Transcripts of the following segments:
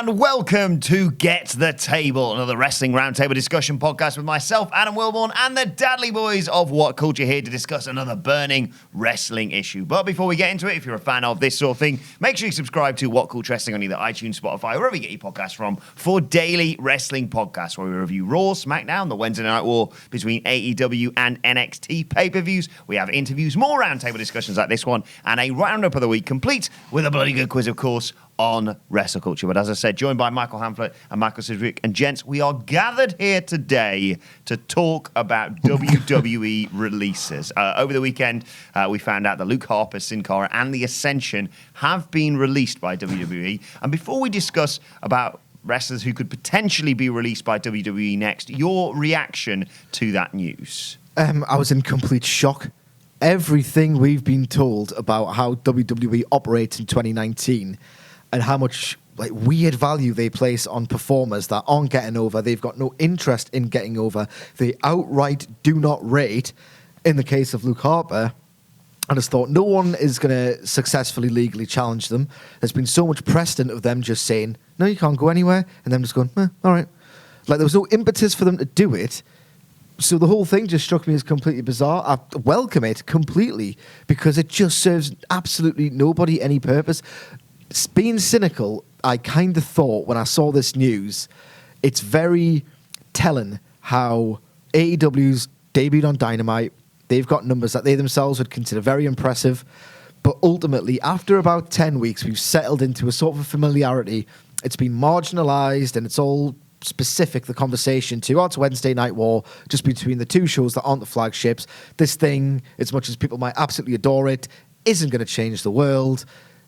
and welcome to Get the Table, another wrestling roundtable discussion podcast with myself, Adam Wilborn, and the Dadley Boyz of WhatCulture here to discuss another burning wrestling issue. But before we get into it, if you're a fan of this sort of thing, make sure you subscribe to WhatCulture Wrestling on either iTunes, Spotify, or wherever you get your podcasts from for daily wrestling podcasts where we review Raw, SmackDown, the Wednesday Night War between AEW and NXT pay-per-views. We have interviews, more roundtable discussions like this one, and a roundup of the week complete with a bloody good quiz, of course, on WrestleCulture. But as I said, joined by Michael Hamflett and Michael Sidgwick. And gents, we are gathered here today to talk about WWE releases. Over the weekend, we found out that Luke Harper, Sin Cara, and The Ascension have been released by WWE. And before we discuss about wrestlers who could potentially be released by WWE next, your reaction to that news? I was in complete shock. Everything we've been told about how WWE operates in 2019 and how much weird value they place on performers that aren't getting over, they've got no interest in getting over, they outright do not rate. In the case of Luke Harper, I just thought no one is going to successfully legally challenge them. There's been so much precedent of them just saying, no, you can't go anywhere, and them just going, all right. Like, there was no impetus for them to do it. So the whole thing just struck me as completely bizarre. I welcome it completely because it just serves absolutely nobody any purpose. Being cynical, I kind of thought when I saw this news, it's very telling how AEW's debuted on Dynamite. They've got numbers that they themselves would consider very impressive. But ultimately, after about 10 weeks, we've settled into a sort of familiarity. It's been marginalized and it's all specific, the conversation to, it's Wednesday Night War, just between the two shows that aren't the flagships. This thing, as much as people might absolutely adore it, isn't going to change the world.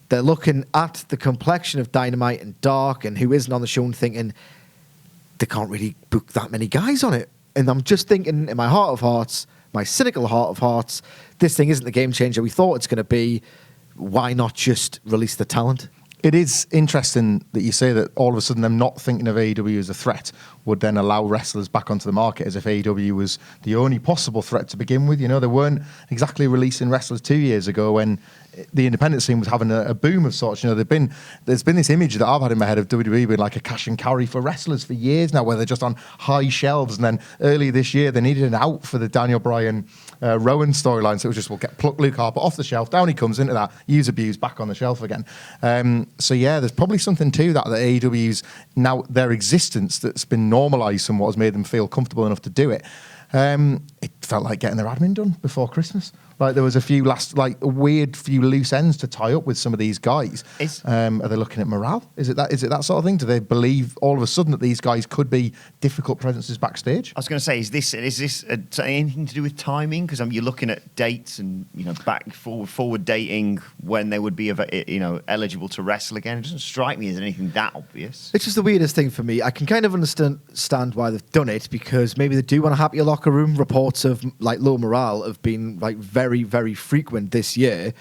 They're looking at the complexion of Dynamite and Dark and who isn't on the show and thinking, they can't really book that many guys on it. And I'm just thinking, in my heart of hearts, my cynical heart of hearts, this thing isn't the game changer we thought it's going to be. Why not just release the talent? It is interesting that you say that all of a sudden them not thinking of AEW as a threat would then allow wrestlers back onto the market as if AEW was the only possible threat to begin with. You know, they weren't exactly releasing wrestlers 2 years ago when the independent scene was having a boom of sorts. You know, there's been this image that I've had in my head of WWE being like a cash and carry for wrestlers for years now, where they're just on high shelves. And then earlier this year, they needed an out for the Daniel Bryan Rowan storyline. So it was just, we'll pluck Luke Harper off the shelf. Down he comes into that, use abuse, back on the shelf again. So yeah, there's probably something to that AEW's now, their existence that's been normalised somewhat has made them feel comfortable enough to do it. It felt like getting their admin done before Christmas. Like there was a few a weird few loose ends to tie up with some of these guys. Are they looking at morale? Is it that sort of thing? Do they believe all of a sudden that these guys could be difficult presences backstage? I was going to say, is this anything to do with timing? Because you're looking at dates and back forward dating when they would be eligible to wrestle again. It doesn't strike me as anything that obvious. It's just the weirdest thing for me. I can kind of understand why they've done it, because maybe they do want a happier locker room. Reports of low morale have been very, very frequent this year.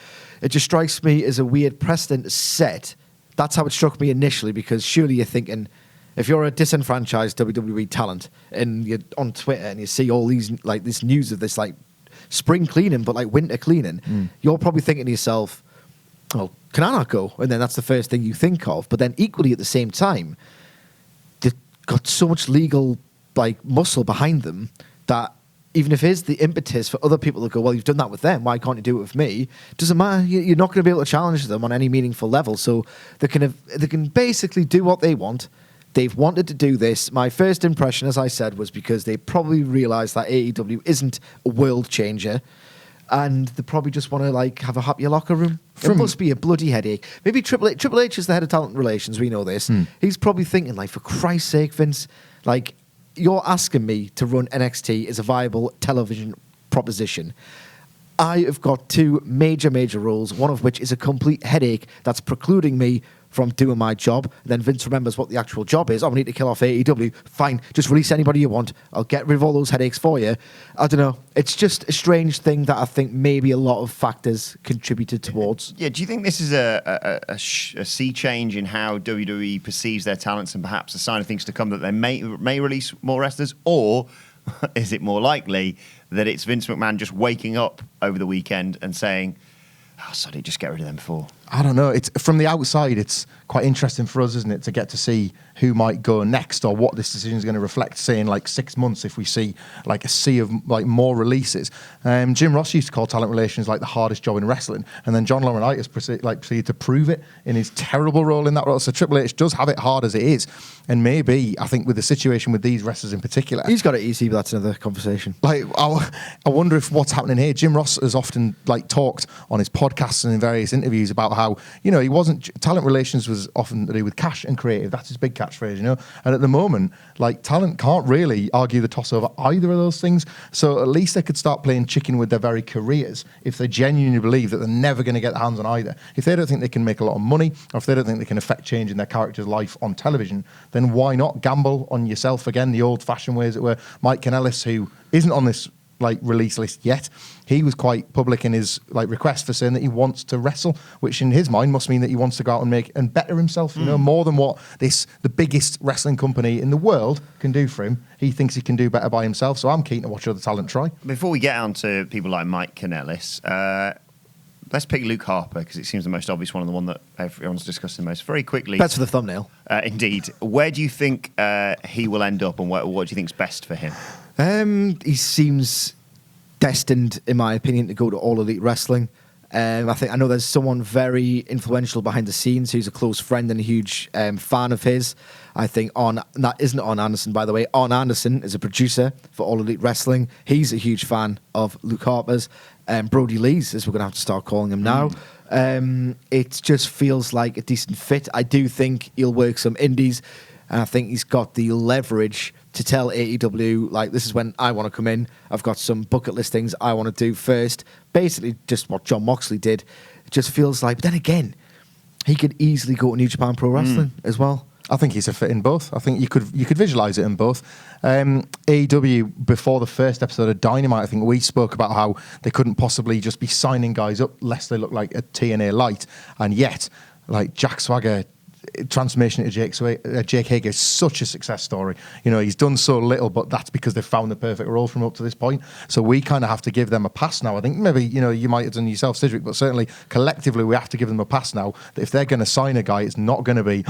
It just strikes me as a weird precedent set. That's how it struck me initially, because surely you're thinking, if you're a disenfranchised WWE talent and you're on Twitter and you see all these this news of this spring cleaning but winter cleaning, you're probably thinking to yourself, well, can I not go? And then that's the first thing you think of. But then equally at the same time, they've got so much legal muscle behind them that even if it is the impetus for other people to go, well, you've done that with them, why can't you do it with me? It doesn't matter. You're not going to be able to challenge them on any meaningful level. So they can basically do what they want. They've wanted to do this. My first impression, as I said, was because they probably realised that AEW isn't a world changer, and they probably just want to have a happier locker room. It must be a bloody headache. Maybe Triple H is the head of talent relations. We know this. He's probably thinking, for Christ's sake, Vince, you're asking me to run NXT as a viable television proposition. I have got two major roles, one of which is a complete headache that's precluding me from doing my job. And then Vince remembers what the actual job is. Oh, we need to kill off AEW. Fine, just release anybody you want. I'll get rid of all those headaches for you. I don't know. It's just a strange thing that I think maybe a lot of factors contributed towards. Yeah, do you think this is a sea change in how WWE perceives their talents and perhaps a sign of things to come, that they may release more wrestlers? Or is it more likely that it's Vince McMahon just waking up over the weekend and saying, Oh, sorry, just get rid of them before. I don't know. It's from the outside. It's quite interesting for us, isn't it, to get to see who might go next or what this decision is going to reflect. Say in like 6 months, if we see like a sea of like more releases. Jim Ross used to call talent relations like the hardest job in wrestling, and then John Laurinaitis proceeded to prove it in his terrible role in that role. So Triple H does have it hard as it is, and maybe I think with the situation with these wrestlers in particular, He's got it easy, but that's another conversation. like I wonder if what's happening here. Jim Ross has often like talked on his podcasts and in various interviews about how, you know, he wasn't talent relations was often to do with cash and creative. That's his big catchphrase, you know. And at the moment, like talent can't really argue the toss over either of those things. So at least they could start playing chicken with their very careers if they genuinely believe that they're never going to get their hands on either. If they don't think they can make a lot of money, or if they don't think they can affect change in their character's life on television, then why not gamble on yourself again, the old-fashioned way, as it were. Mike Kanellis, who isn't on this like release list yet, he was quite public in his like request for saying that he wants to wrestle, which in his mind must mean that he wants to go out and make and better himself, you know, more than what the biggest wrestling company in the world can do for him. He thinks he can do better by himself, so I'm keen to watch other talent try. Before we get on to people like Mike Kanellis, let's pick Luke Harper, because it seems the most obvious one and the one that everyone's discussing the most. Very quickly. That's for the thumbnail. Indeed. Where do you think he will end up, and what do you think's best for him? He seems destined, in my opinion, to go to All Elite Wrestling. I know there's someone very influential behind the scenes who's a close friend and a huge fan of his. I think that isn't Arn Anderson, by the way. Arn Anderson is a producer for All Elite Wrestling. He's a huge fan of Luke Harper's. Brody Lee's, as we're going to have to start calling him now. It just feels like a decent fit. I do think he'll work some indies, and I think he's got the leverage to tell AEW, like, this is when I want to come in. I've got some bucket list things I want to do first. Basically, just what Jon Moxley did. It just feels like, but then again, he could easily go to New Japan Pro Wrestling as well. I think he's a fit in both. I think you could visualize it in both. AEW, before the first episode of Dynamite, I think we spoke about how they couldn't possibly just be signing guys up lest they look like a TNA light, and yet, like Jack Swagger. Transformation to Jake Hager is such a success story. You know, he's done so little, but that's because they've found the perfect role from up to this point. So we kind of have to give them a pass now. I think maybe, you know, you might have done yourself, Cedric, but certainly collectively we have to give them a pass now, that if they're going to sign a guy, it's not going to be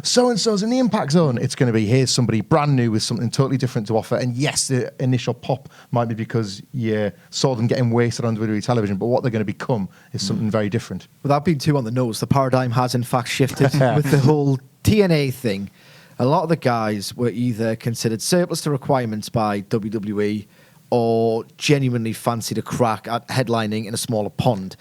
so-and-so's in the Impact Zone. It's going to be, here's somebody brand new with something totally different to offer. And yes, the initial pop might be because you saw them getting wasted on WWE television, but what they're going to become is something very different. Without being too on the nose, the paradigm has in fact shifted with the whole TNA thing. A lot of the guys were either considered surplus to requirements by WWE or genuinely fancied a crack at headlining in a smaller pond.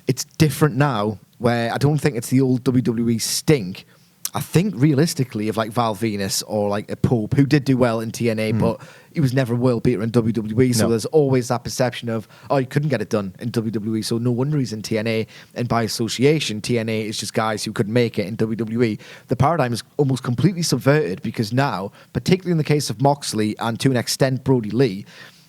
It's different now, where I don't think it's the old WWE stink. I think realistically of like Val Venus or like a Pope, who did do well in TNA, but he was never a world beater in WWE. So there's always that perception of, oh, he couldn't get it done in WWE, so no wonder he's in TNA. And by association, TNA is just guys who couldn't make it in WWE. The paradigm is almost completely subverted, because now, particularly in the case of Moxley and to an extent Brody Lee,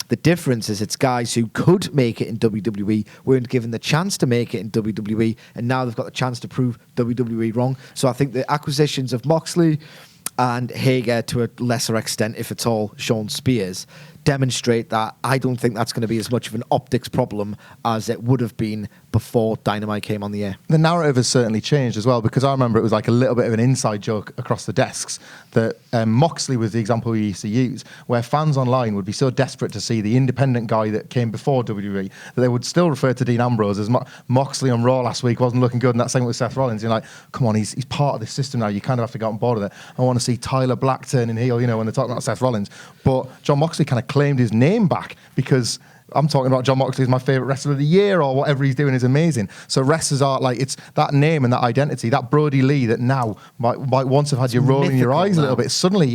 the difference is it's guys who could make it in WWE, weren't given the chance to make it in WWE, and now they've got the chance to prove WWE wrong. So I think the acquisitions of Moxley and Hager, to a lesser extent, if at all, Sean Spears, demonstrate that I don't think that's going to be as much of an optics problem as it would have been before Dynamite came on the air. The narrative has certainly changed as well, because I remember it was like a little bit of an inside joke across the desks that Moxley was the example we used to use, where fans online would be so desperate to see the independent guy that came before WWE that they would still refer to Dean Ambrose as Moxley on Raw last week wasn't looking good in that segment with Seth Rollins. You're like, come on, he's part of this system now. You kind of have to get on board with it. I want to see Tyler Black turning heel, you know, when they're talking about Seth Rollins. But Jon Moxley kind of claimed his name back, because I'm talking about Jon Moxley as my favourite wrestler of the year, or whatever he's doing is amazing. So wrestlers are like, it's that name and that identity, that Brody Lee that now might once have had you rolling your eyes a little bit, suddenly,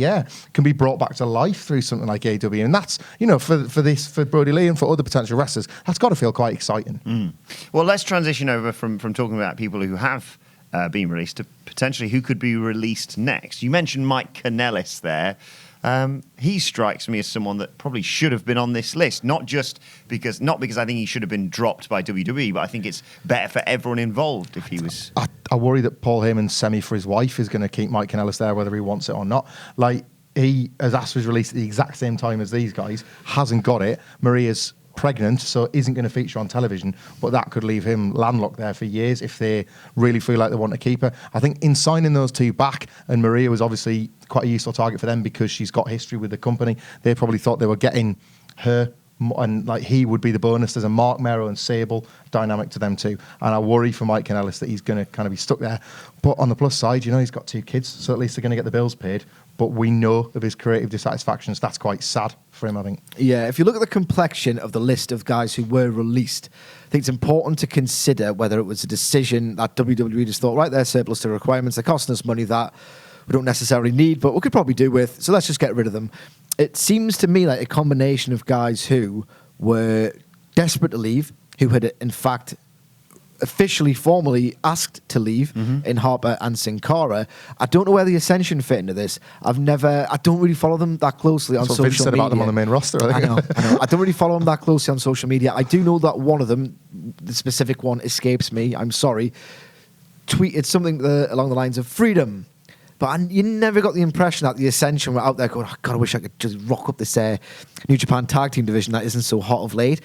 can be brought back to life through something like AW. And that's, you know, for Brody Lee and for other potential wrestlers, that's got to feel quite exciting. Well, let's transition over from talking about people who have been released to potentially who could be released next. You mentioned Mike Kanellis there. He strikes me as someone that probably should have been on this list, not because I think he should have been dropped by WWE, but I think it's better for everyone involved if he was. I worry that Paul Heyman's semi for his wife is going to keep Mike Kanellis there, whether he wants it or not. Like, he has asked for his release at the exact same time as these guys, hasn't got it. Maria's pregnant, so isn't going to feature on television, but that could leave him landlocked there for years if they really feel like they want to keep her. I think in signing those two back, and Maria was obviously quite a useful target for them because she's got history with the company, they probably thought they were getting her, and like he would be the bonus. There's a Mark Merrow and Sable dynamic to them too, and I worry for Mike Kanellis that he's going to kind of be stuck there. But on the plus side, you know, he's got 2 kids, so at least they're going to get the bills paid. But we know of his creative dissatisfactions. That's quite sad for him, I think. Yeah, if you look at the complexion of the list of guys who were released, I think it's important to consider whether it was a decision that WWE just thought, right, they're surplus to requirements, they're costing us money that we don't necessarily need, but we could probably do with, so let's just get rid of them. It seems to me like a combination of guys who were desperate to leave, who had in fact officially, formally asked to leave in Harper and Sin Cara. I don't know where the Ascension fit into this. I don't really follow them that closely on That's what Vince social said media. about them on the main roster, I think. I know. I don't really follow them that closely on social media. I do know that one of them, the specific one escapes me, I'm sorry, tweeted something along the lines of freedom. But you never got the impression that the Ascension were out there going, oh, God, I wish I could just rock up this New Japan tag team division that isn't so hot of late.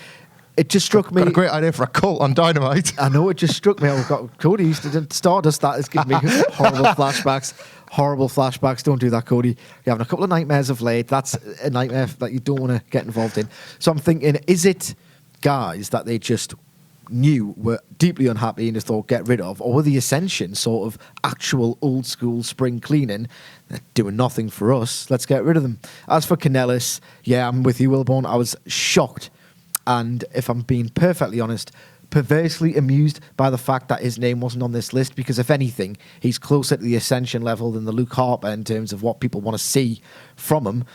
It just struck me. Got a great idea for a cult on Dynamite. I know, it just struck me. I've got Cody used to Stardust. That is giving me horrible flashbacks. Horrible flashbacks. Don't do that, Cody. You're having a couple of nightmares of late. That's a nightmare that you don't want to get involved in. So I'm thinking, is it guys that they just knew were deeply unhappy and just thought get rid of, or were the Ascension sort of actual old school spring cleaning? They're doing nothing for us. Let's get rid of them. As for Kanellis, yeah, I'm with you, Wilborn. I was shocked. And if I'm being perfectly honest, perversely amused by the fact that his name wasn't on this list, because if anything, he's closer to the Ascension level than the Luke Harper in terms of what people want to see from him.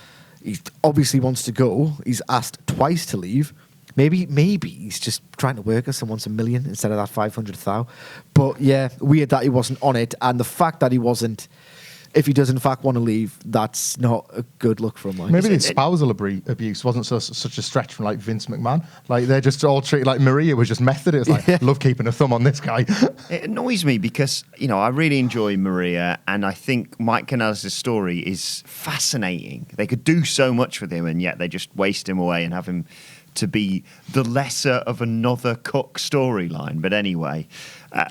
He obviously wants to go. He's asked twice to leave. Maybe he's just trying to work us and wants $1 million instead of that 500,000. But yeah, weird that he wasn't on it. And the fact that he wasn't, if he does in fact want to leave, that's not a good look for him. Like. Maybe the spousal abuse wasn't such a stretch from like Vince McMahon. Like they're just all treated like Maria was just method. It's like love keeping a thumb on this guy. It annoys me because, you know, I really enjoy Maria, and I think Mike Kanellis' story is fascinating. They could do so much with him, and yet they just waste him away and have him to be the lesser of another Cook storyline. But anyway,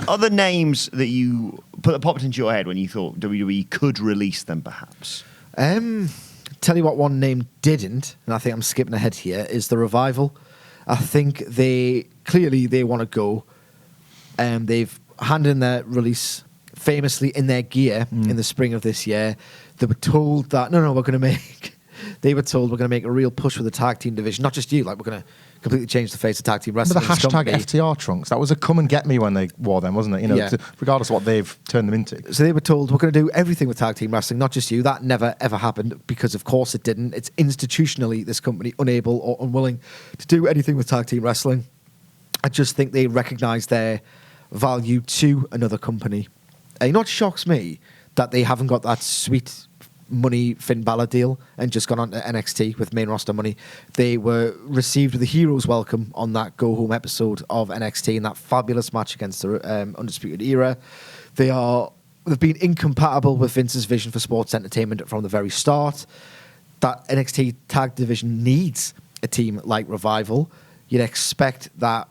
other names that you popped into your head when you thought WWE could release them, perhaps? Tell you what, one name didn't, and I think I'm skipping ahead here, is the Revival. I think they want to go. They've handed in their release famously in their gear in the spring of this year. They were told that, no, we're going to make... They were told we're going to make a real push for the tag team division. Not just you, like we're going to completely change the face of tag team wrestling. But the hashtag FTR trunks, that was a come and get me when they wore them, wasn't it? You know, regardless of what they've turned them into. So they were told we're going to do everything with tag team wrestling, not just you. That never ever happened because, of course, it didn't. It's institutionally this company unable or unwilling to do anything with tag team wrestling. I just think they recognise their value to another company. You know what shocks me? That they haven't got that sweet money Finn Balor deal and just gone on to NXT with main roster money. They were received with a hero's welcome on that go home episode of NXT in that fabulous match against the Undisputed Era. They've been incompatible with Vince's vision for sports entertainment from the very start. That NXT tag division needs a team like Revival. You'd expect that,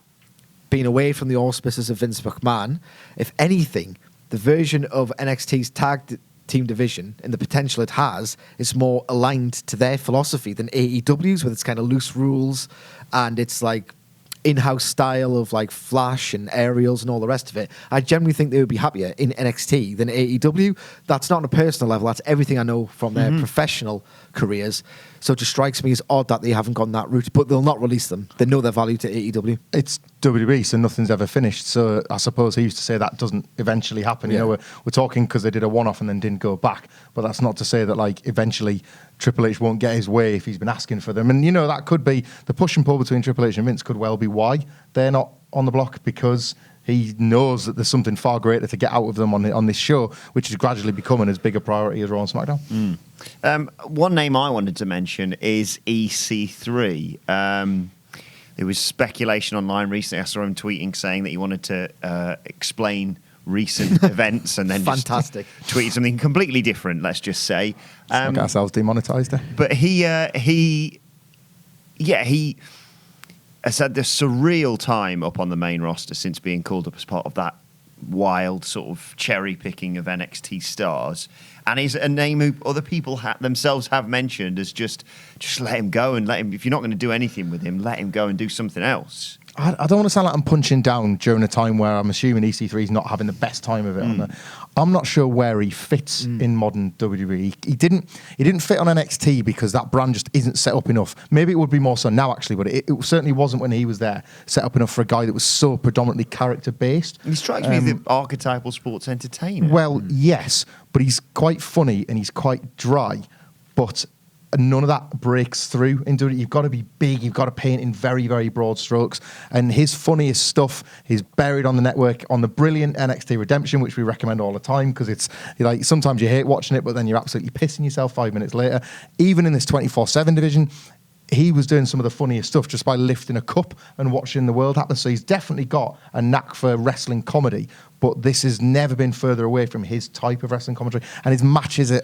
being away from the auspices of Vince McMahon, if anything, the version of NXT's tag team division and the potential it has is more aligned to their philosophy than AEW's, with its kind of loose rules and its like in-house style of like flash and aerials and all the rest of it. I generally think they would be happier in NXT than AEW. That's not on a personal level. That's everything I know from their professional careers. So it just strikes me as odd that they haven't gone that route, but they'll not release them. They know their value to AEW. It's WWE, so nothing's ever finished. So I suppose he used to say that doesn't eventually happen. You know, we're talking because they did a one-off and then didn't go back. But that's not to say that like eventually Triple H won't get his way if he's been asking for them. And you know, that could be the push and pull between Triple H and Vince could well be why they're not on the block, because he knows that there's something far greater to get out of them on this show, which is gradually becoming as big a priority as Raw and SmackDown. One name I wanted to mention is EC3. There was speculation online recently. I saw him tweeting saying that he wanted to explain recent events and then fantastic just tweeted something completely different, let's just say. Let's not get ourselves demonetised there. But he has had this surreal time up on the main roster since being called up as part of that wild sort of cherry picking of NXT stars, and he's a name who other people themselves have mentioned as just let him go and let him. If you're not going to do anything with him, let him go and do something else. I don't want to sound like I'm punching down during a time where I'm assuming EC3 is not having the best time of it. I'm not sure where he fits in modern WWE. He didn't fit on NXT because that brand just isn't set up enough. Maybe it would be more so now, actually, but it certainly wasn't when he was there set up enough for a guy that was so predominantly character-based. He strikes me as the archetypal sports entertainer. Well, yes, but he's quite funny and he's quite dry, but none of that breaks through into it. You've got to be big. You've got to paint in very, very broad strokes. And his funniest stuff is buried on the network on the brilliant NXT Redemption, which we recommend all the time because it's like sometimes you hate watching it, but then you're absolutely pissing yourself 5 minutes later. Even in this 24/7 division, he was doing some of the funniest stuff just by lifting a cup and watching the world happen. So he's definitely got a knack for wrestling comedy, but this has never been further away from his type of wrestling commentary. And his matches are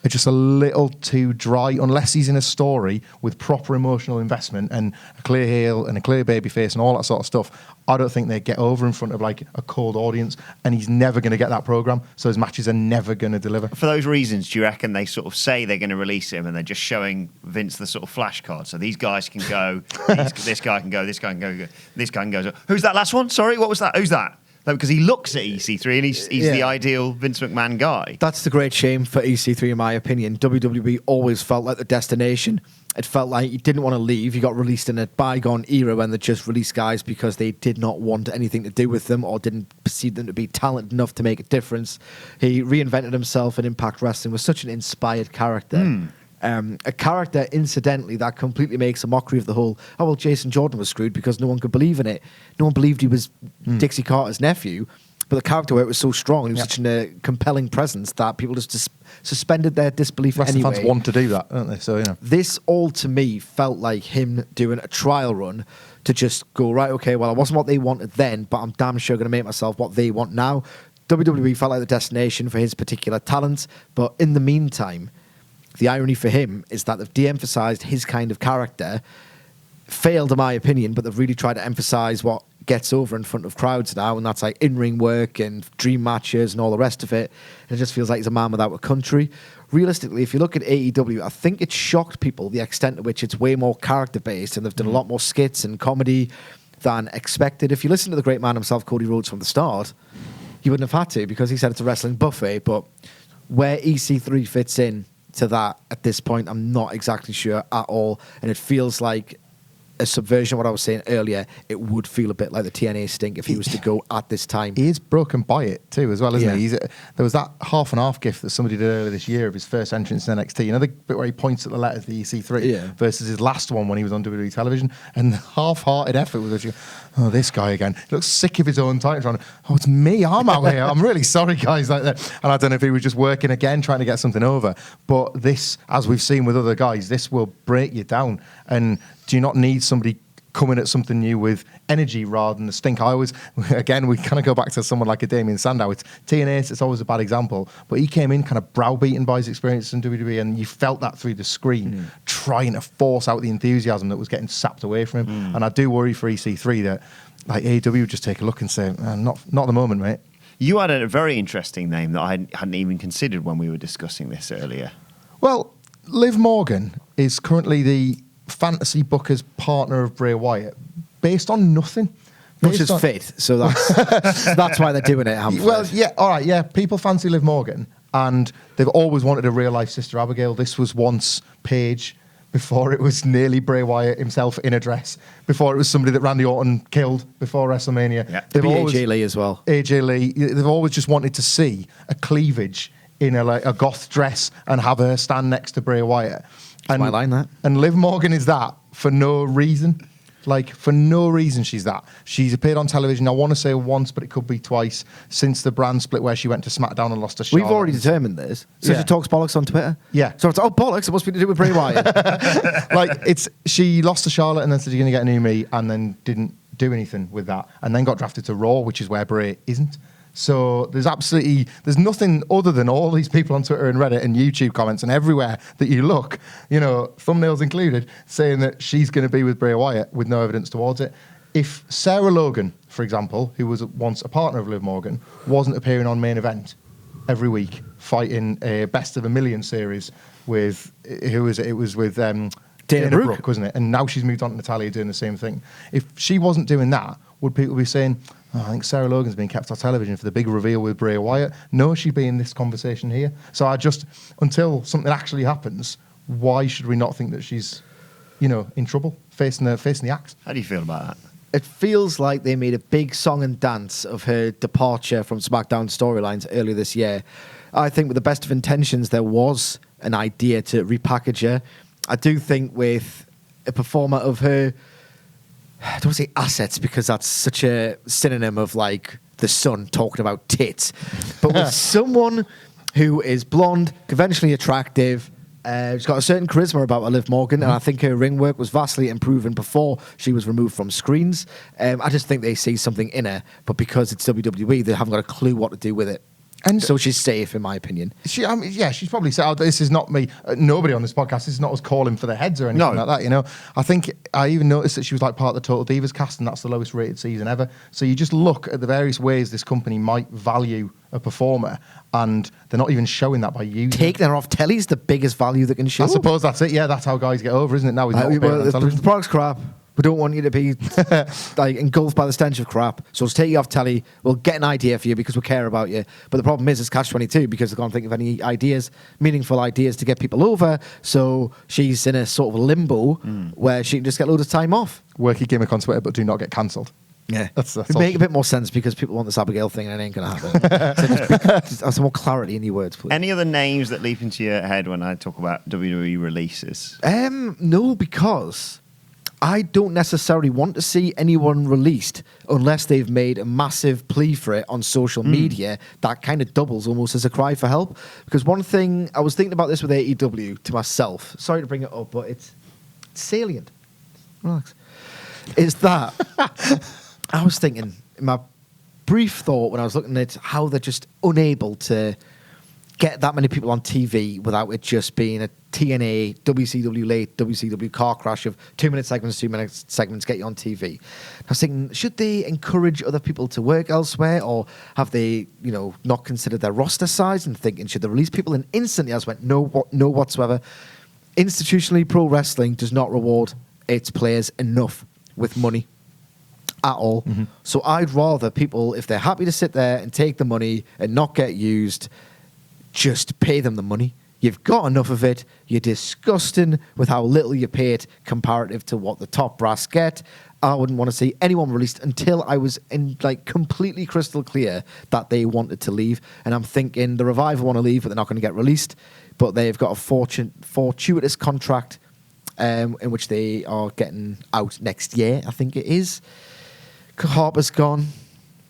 just a little too dry, unless he's in a story with proper emotional investment and a clear heel and a clear baby face and all that sort of stuff. I don't think they get over in front of like a cold audience, and he's never going to get that program. So his matches are never going to deliver. For those reasons, do you reckon they sort of say they're going to release him and they're just showing Vince the sort of flashcard? So these guys can go, this guy can go, this guy can go, this guy can go. Who's that last one? Sorry, what was that? Who's that? Because he looks at EC3 and he's the ideal Vince McMahon guy. That's the great shame for EC3, in my opinion. WWE always felt like the destination. It felt like he didn't want to leave. He got released in a bygone era when they just released guys because they did not want anything to do with them or didn't perceive them to be talented enough to make a difference. He reinvented himself in Impact Wrestling, was such an inspired character. A character, incidentally, that completely makes a mockery of the whole, oh, well, Jason Jordan was screwed because no one could believe in it. No one believed he was Dixie Carter's nephew, but the character work was so strong and he was such a compelling presence that people just suspended their disbelief Wrestling anyway. fans want to do that, don't they? So, you know. This all, to me, felt like him doing a trial run to just go, right, okay, well, I wasn't what they wanted then, but I'm damn sure going to make myself what they want now. WWE felt like the destination for his particular talent, but in the meantime, the irony for him is that they've de-emphasised his kind of character, failed in my opinion, but they've really tried to emphasise what gets over in front of crowds now, and that's like in-ring work and dream matches and all the rest of it. And it just feels like he's a man without a country. Realistically, if you look at AEW, I think it shocked people the extent to which it's way more character-based, and they've done a lot more skits and comedy than expected. If you listen to the great man himself, Cody Rhodes, from the start, you wouldn't have had to, because he said it's a wrestling buffet, but where EC3 fits in to that at this point, I'm not exactly sure at all, and it feels like a subversion of what I was saying earlier. It would feel a bit like the TNA stink if he was to go at this time. He is broken by it too, as well, isn't he? Yeah. There was that half and half gift that somebody did earlier this year of his first entrance in NXT. You know, the bit where he points at the letters, the EC3, versus his last one when he was on WWE television, and the half-hearted effort was, oh, this guy again. He looks sick of his own title. Oh, it's me. I'm out here. I'm really sorry, guys. Like that. And I don't know if he was just working again, trying to get something over. But this, as we've seen with other guys, this will break you down. And do you not need somebody coming at something new with energy rather than the stink? I always, again, we kind of go back to someone like a Damien Sandow. It's TNA, it's always a bad example, but he came in kind of browbeaten by his experience in WWE, and you felt that through the screen, trying to force out the enthusiasm that was getting sapped away from him. And I do worry for EC3 that like AEW would just take a look and say, not at the moment, mate. You had a very interesting name that I hadn't even considered when we were discussing this earlier. Well, Liv Morgan is currently the fantasy booker's partner of Bray Wyatt, based on nothing. Which is fit, so that's why they're doing it. Well, yeah, all right, yeah. People fancy Liv Morgan, and they've always wanted a real life Sister Abigail. This was once Paige, before it was nearly Bray Wyatt himself in a dress, before it was somebody that Randy Orton killed before WrestleMania. Yeah. They've always AJ Lee as well. AJ Lee. They've always just wanted to see a cleavage in a goth dress and have her stand next to Bray Wyatt. And, my line, that. And Liv Morgan is that for no reason. Like, for no reason she's that. She's appeared on television, I want to say once, but it could be twice, since the brand split where she went to SmackDown and lost to Charlotte. We've already determined this. So she talks bollocks on Twitter? Yeah. So it's, oh, bollocks, it must be to do with Bray Wyatt. Like, she lost to Charlotte and then said, you're going to get a new me, and then didn't do anything with that, and then got drafted to Raw, which is where Bray isn't. So there's nothing other than all these people on Twitter and Reddit and YouTube comments and everywhere that you look, thumbnails included, saying that she's going to be with Bray Wyatt with no evidence towards it. If Sarah Logan, for example, who was once a partner of Liv Morgan, wasn't appearing on Main Event every week, fighting a Best of a Million series with, who was it? It was with Dana Brooke, wasn't it? And now she's moved on to Natalya doing the same thing. If she wasn't doing that, would people be saying, I think Sarah Logan's being kept off television for the big reveal with Bray Wyatt? No, she'd be in this conversation here. So until something actually happens, why should we not think that she's, in trouble, facing the axe? How do you feel about that? It feels like they made a big song and dance of her departure from SmackDown storylines earlier this year. I think with the best of intentions, there was an idea to repackage her. I do think with a performer of her, I don't want to say assets because that's such a synonym of like the Sun talking about tits, but with someone who is blonde, conventionally attractive, she's got a certain charisma about her, Liv Morgan, and I think her ring work was vastly improving before she was removed from screens. I just think they see something in her, but because it's WWE, they haven't got a clue what to do with it. And so she's safe, in my opinion. She's probably said, this is not me. Nobody on this podcast, this is not us calling for the heads or anything like that, I think I even noticed that she was like part of the Total Divas cast, and that's the lowest rated season ever. So you just look at the various ways this company might value a performer, and they're not even showing that by using taking her off telly is the biggest value they can show. I suppose that's it. Yeah, that's how guys get over, isn't it? Now the product's crap. We don't want you to be like engulfed by the stench of crap. So let's take you off telly. We'll get an idea for you because we care about you. But the problem is it's catch-22 because they can't think of any ideas, meaningful ideas to get people over. So she's in a sort of limbo where she can just get loads of time off. Work your gimmick on Twitter, but do not get cancelled. Yeah, it make a bit more sense because people want this Abigail thing and it ain't going to happen. Just have some more clarity in your words, please. Any other names that leap into your head when I talk about WWE releases? No, because I don't necessarily want to see anyone released unless they've made a massive plea for it on social media. That kind of doubles almost as a cry for help. Because one thing, I was thinking about this with AEW to myself. Sorry to bring it up, but it's salient. Relax. Is that I was thinking, in my brief thought when I was looking at how they're just unable to get that many people on TV without it just being a TNA, WCW late, WCW car crash of 2-minute segments, 2-minute segments get you on TV. I was thinking, should they encourage other people to work elsewhere, or have they, not considered their roster size and thinking, should they release people? And instantly I just went, no whatsoever. Institutionally, pro wrestling does not reward its players enough with money at all. Mm-hmm. So I'd rather people, if they're happy to sit there and take the money and not get used, just pay them the money. You've got enough of it. You're disgusting with how little you pay it comparative to what the top brass get. I wouldn't want to see anyone released until I was completely crystal clear that they wanted to leave. And I'm thinking the Revival want to leave, but they're not going to get released. But they've got a fortuitous contract in which they are getting out next year, I think it is. Harper's gone.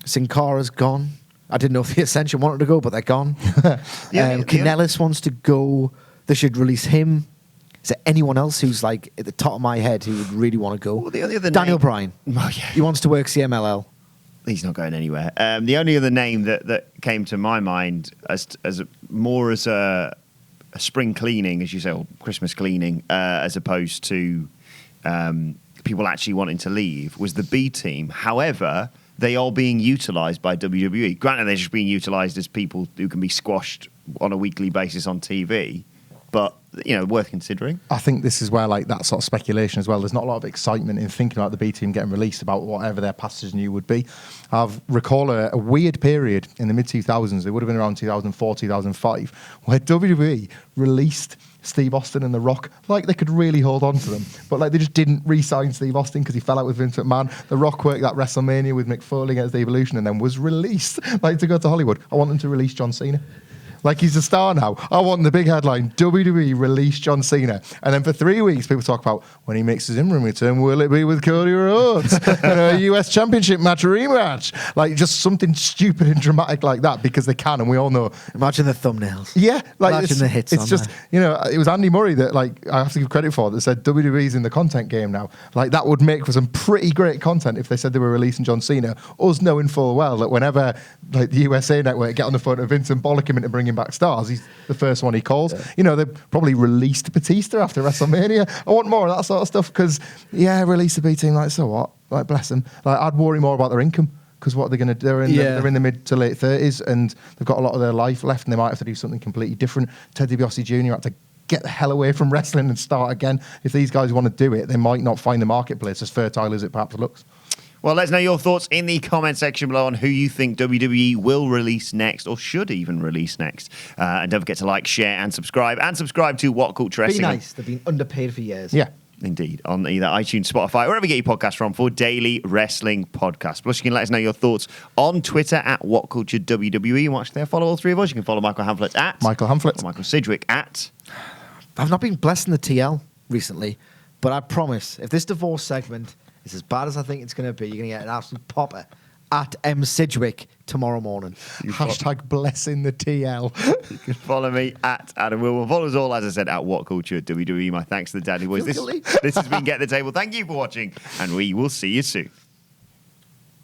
Sin Cara's gone. I didn't know if the Ascension wanted to go, but they're gone. Kanellis wants to go. They should release him. Is there anyone else who's at the top of my head who would really want to go? Well, the only other Daniel Bryan. Oh, yeah. He wants to work CMLL. He's not going anywhere. The only other name that came to my mind as a spring cleaning, as you say, or Christmas cleaning, as opposed to people actually wanting to leave, was the B team. However, they are being utilised by WWE. Granted, they're just being utilised as people who can be squashed on a weekly basis on TV, but worth considering. I think this is where that sort of speculation as well. There's not a lot of excitement in thinking about the B team getting released about whatever their past new would be. I recall a weird period in the mid 2000s. It would have been around 2004, 2005, where WWE released Steve Austin and The Rock they could really hold on to them, but they just didn't re-sign Steve Austin because he fell out with Vince McMahon. The Rock worked that WrestleMania with Mick Foley against the Evolution and then was released to go to Hollywood. I want them to release John Cena. Like he's a star now. I want the big headline: WWE released John Cena, and then for 3 weeks people talk about when he makes his in-ring return, will it be with Cody Rhodes? A US Championship match rematch, like just something stupid and dramatic like that because they can, and we all know. Imagine the thumbnails. Yeah, like Imagine the hits. It's just it was Andy Murray that like I have to give credit for that said WWE's in the content game now. Like that would make for some pretty great content if they said they were releasing John Cena. Us knowing full well that whenever like the USA Network get on the phone to Vince and bollock him into bringing back stars, he's the first one he calls. Yeah. They probably released Batista after WrestleMania. I want more of that sort of stuff because release the B team. Like so what? Like bless them. Like I'd worry more about their income. Because what are they going to do? They're in the mid to late 30s and they've got a lot of their life left and they might have to do something completely different. Ted DiBiase Jr. had to get the hell away from wrestling and start again. If these guys want to do it, they might not find the marketplace as fertile as it perhaps looks. Well, let's know your thoughts in the comment section below on who you think WWE will release next or should even release next. And don't forget to like, share and subscribe. And subscribe to WhatCulture Wrestling. Be nice. They've been underpaid for years. Yeah. Indeed, on either iTunes, Spotify, wherever you get your podcasts from for daily wrestling podcasts. Plus, you can let us know your thoughts on Twitter at WhatCultureWWE. And watch there, follow all three of us. You can follow Michael Hamflett at Michael Hamflett. Or Michael Sidgwick at. I've not been blessing the TL recently, but I promise, if this divorce segment is as bad as I think it's going to be, you're going to get an absolute popper at M. Sidgwick tomorrow morning. Hashtag blessing the TL. You can follow me at Adam Wilmore. Follow us all, as I said, at WhatCulture WWE. My thanks to the Dadley Boyz. This has been Get the Table. Thank you for watching, and we will see you soon.